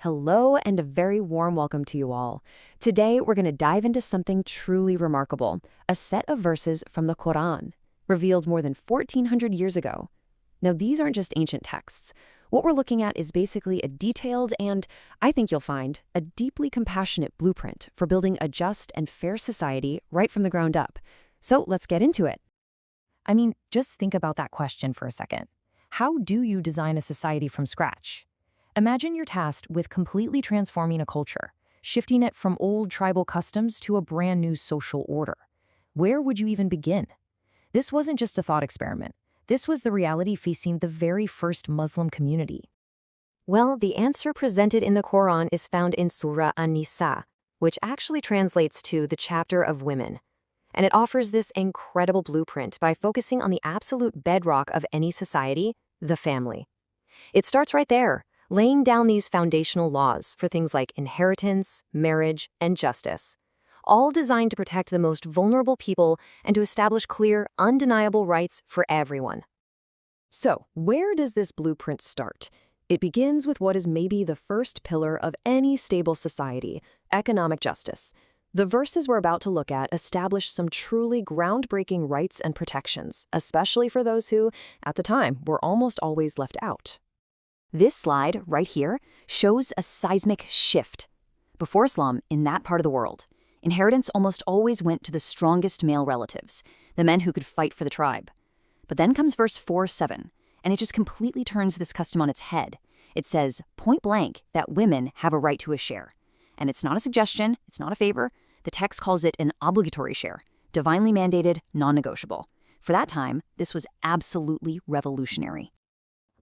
Hello and a very warm welcome to you all. Today we're going to dive into something truly remarkable, a set of verses from the Quran, revealed more than 1400 years ago. Now these aren't just ancient texts. What we're looking at is basically a detailed and, I think you'll find, a deeply compassionate blueprint for building a just and fair society right from the ground up. So let's get into it. Just think about that question for a second. How do you design a society from scratch? Imagine you're tasked with completely transforming a culture, shifting it from old tribal customs to a brand new social order. Where would you even begin? This wasn't just a thought experiment. This was the reality facing the very first Muslim community. Well, the answer presented in the Quran is found in Surah Nisa, which actually translates to the chapter of women. And it offers this incredible blueprint by focusing on the absolute bedrock of any society, the family. It starts right there, laying down these foundational laws for things like inheritance, marriage, and justice, all designed to protect the most vulnerable people and to establish clear, undeniable rights for everyone. So, where does this blueprint start? It begins with what is maybe the first pillar of any stable society, economic justice. The verses we're about to look at establish some truly groundbreaking rights and protections, especially for those who, at the time, were almost always left out. This slide, right here, shows a seismic shift. Before Islam, in that part of the world, inheritance almost always went to the strongest male relatives, the men who could fight for the tribe. But then comes verse 4:7, and it just completely turns this custom on its head. It says, point blank, that women have a right to a share. And it's not a suggestion, it's not a favor. The text calls it an obligatory share, divinely mandated, non-negotiable. For that time, this was absolutely revolutionary.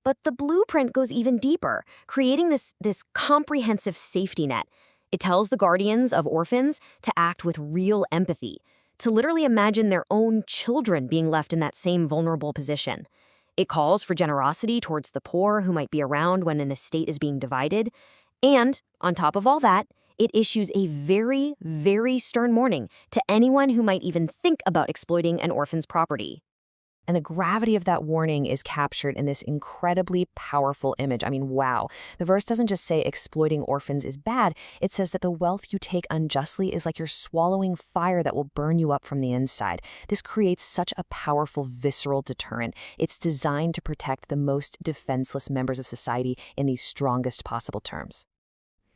But the blueprint goes even deeper, creating this comprehensive safety net. It tells the guardians of orphans to act with real empathy, to literally imagine their own children being left in that same vulnerable position. It calls for generosity towards the poor who might be around when an estate is being divided. And, on top of all that, it issues a very, very stern warning to anyone who might even think about exploiting an orphan's property. And the gravity of that warning is captured in this incredibly powerful image. Wow. The verse doesn't just say exploiting orphans is bad. It says that the wealth you take unjustly is like you're swallowing fire that will burn you up from the inside. This creates such a powerful, visceral deterrent. It's designed to protect the most defenseless members of society in the strongest possible terms.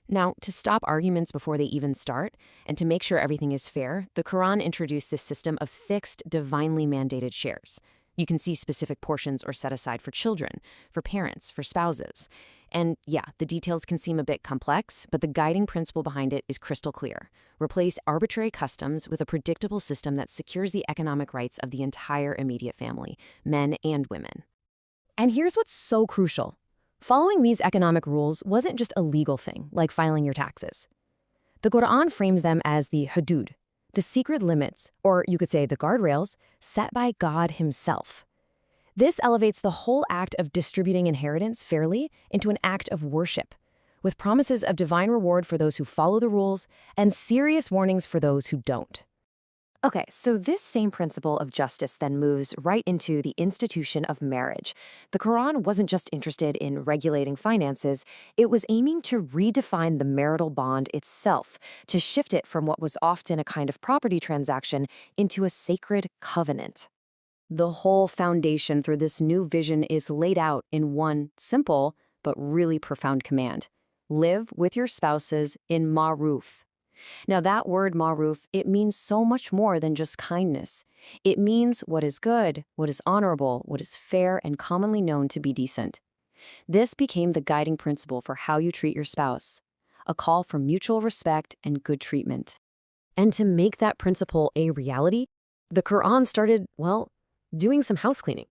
Now, to stop arguments before they even start, and to make sure everything is fair, the Quran introduced this system of fixed, divinely mandated shares. You can see specific portions are set aside for children, for parents, for spouses. And yeah, the details can seem a bit complex, but the guiding principle behind it is crystal clear. Replace arbitrary customs with a predictable system that secures the economic rights of the entire immediate family, men and women. And here's what's so crucial. Following these economic rules wasn't just a legal thing, like filing your taxes. The Quran frames them as the hudud, the secret limits, or you could say the guardrails, set by God himself. This elevates the whole act of distributing inheritance fairly into an act of worship, with promises of divine reward for those who follow the rules and serious warnings for those who don't. Okay, so this same principle of justice then moves right into the institution of marriage. The Quran wasn't just interested in regulating finances, it was aiming to redefine the marital bond itself, to shift it from what was often a kind of property transaction into a sacred covenant. The whole foundation for this new vision is laid out in one simple but really profound command. Live with your spouses in ma'ruf. Now that word ma'ruf, it means so much more than just kindness. It means what is good, what is honorable, what is fair and commonly known to be decent. This became the guiding principle for how you treat your spouse, a call for mutual respect and good treatment. And to make that principle a reality, the Quran started, doing some house cleaning.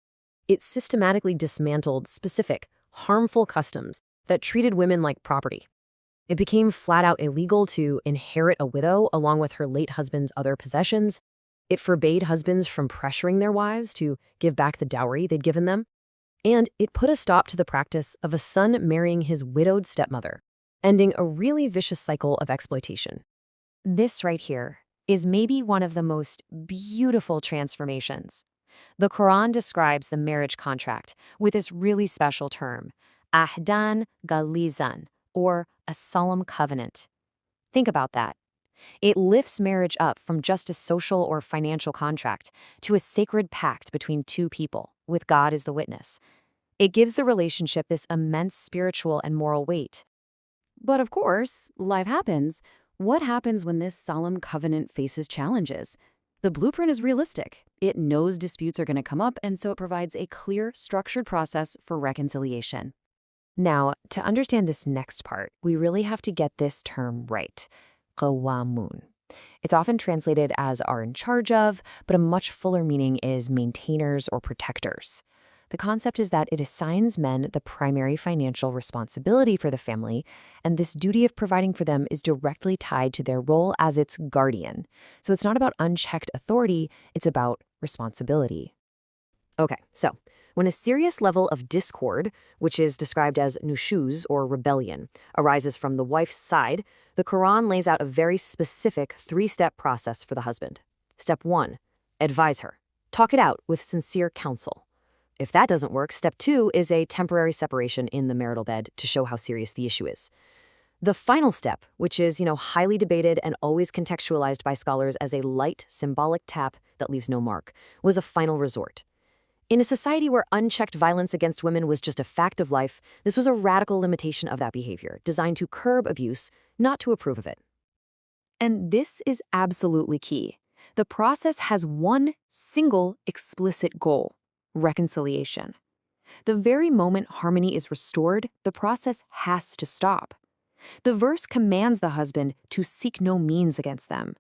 It systematically dismantled specific, harmful customs that treated women like property. It became flat out illegal to inherit a widow along with her late husband's other possessions. It forbade husbands from pressuring their wives to give back the dowry they'd given them. And it put a stop to the practice of a son marrying his widowed stepmother, ending a really vicious cycle of exploitation. This right here is maybe one of the most beautiful transformations. The Quran describes the marriage contract with this really special term, ahdan galizan, or a solemn covenant. Think about that. It lifts marriage up from just a social or financial contract to a sacred pact between two people, with God as the witness. It gives the relationship this immense spiritual and moral weight. But of course, life happens. What happens when this solemn covenant faces challenges? The blueprint is realistic. It knows disputes are going to come up, and so it provides a clear, structured process for reconciliation. Now, to understand this next part, we really have to get this term right. Qawamun. It's often translated as are in charge of, but a much fuller meaning is maintainers or protectors. The concept is that it assigns men the primary financial responsibility for the family, and this duty of providing for them is directly tied to their role as its guardian. So it's not about unchecked authority, it's about responsibility. Okay, so when a serious level of discord, which is described as nushuz or rebellion, arises from the wife's side, the Quran lays out a very specific three-step process for the husband. Step 1, advise her. Talk it out with sincere counsel. If that doesn't work, step 2 is a temporary separation in the marital bed to show how serious the issue is. The final step, which is, highly debated and always contextualized by scholars as a light, symbolic tap that leaves no mark, was a final resort. In a society where unchecked violence against women was just a fact of life, this was a radical limitation of that behavior, designed to curb abuse, not to approve of it. And this is absolutely key. The process has one single explicit goal: reconciliation. The very moment harmony is restored, the process has to stop. The verse commands the husband to seek no means against them.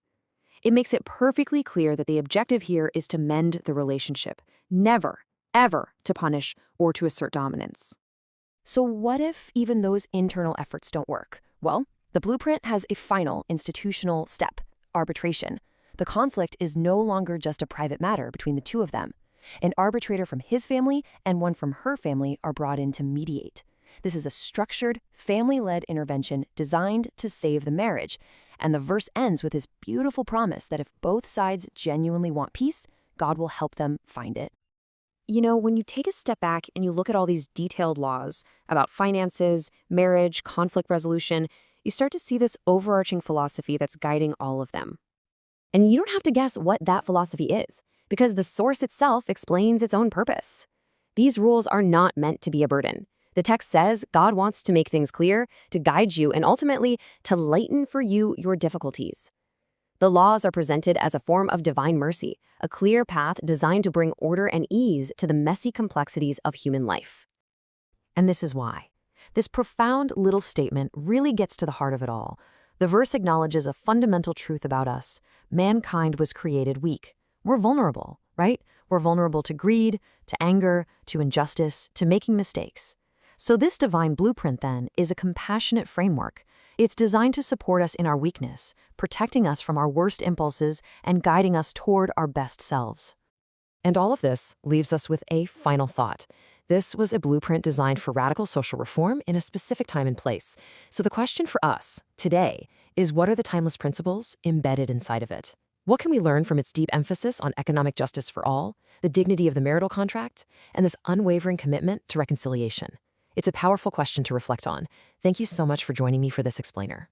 It makes it perfectly clear that the objective here is to mend the relationship, never, ever to punish or to assert dominance. So what if even those internal efforts don't work? Well, the blueprint has a final institutional step: arbitration. The conflict is no longer just a private matter between the two of them. An arbitrator from his family and one from her family are brought in to mediate. This is a structured, family-led intervention designed to save the marriage. And the verse ends with this beautiful promise that if both sides genuinely want peace, God will help them find it. When you take a step back and you look at all these detailed laws about finances, marriage, conflict resolution, you start to see this overarching philosophy that's guiding all of them. And you don't have to guess what that philosophy is, because the source itself explains its own purpose. These rules are not meant to be a burden. The text says God wants to make things clear, to guide you, and ultimately to lighten for you your difficulties. The laws are presented as a form of divine mercy, a clear path designed to bring order and ease to the messy complexities of human life. And this is why. This profound little statement really gets to the heart of it all. The verse acknowledges a fundamental truth about us. Mankind was created weak. We're vulnerable, right? We're vulnerable to greed, to anger, to injustice, to making mistakes. So this divine blueprint, then, is a compassionate framework. It's designed to support us in our weakness, protecting us from our worst impulses and guiding us toward our best selves. And all of this leaves us with a final thought. This was a blueprint designed for radical social reform in a specific time and place. So the question for us today is, what are the timeless principles embedded inside of it? What can we learn from its deep emphasis on economic justice for all, the dignity of the marital contract, and this unwavering commitment to reconciliation? It's a powerful question to reflect on. Thank you so much for joining me for this explainer.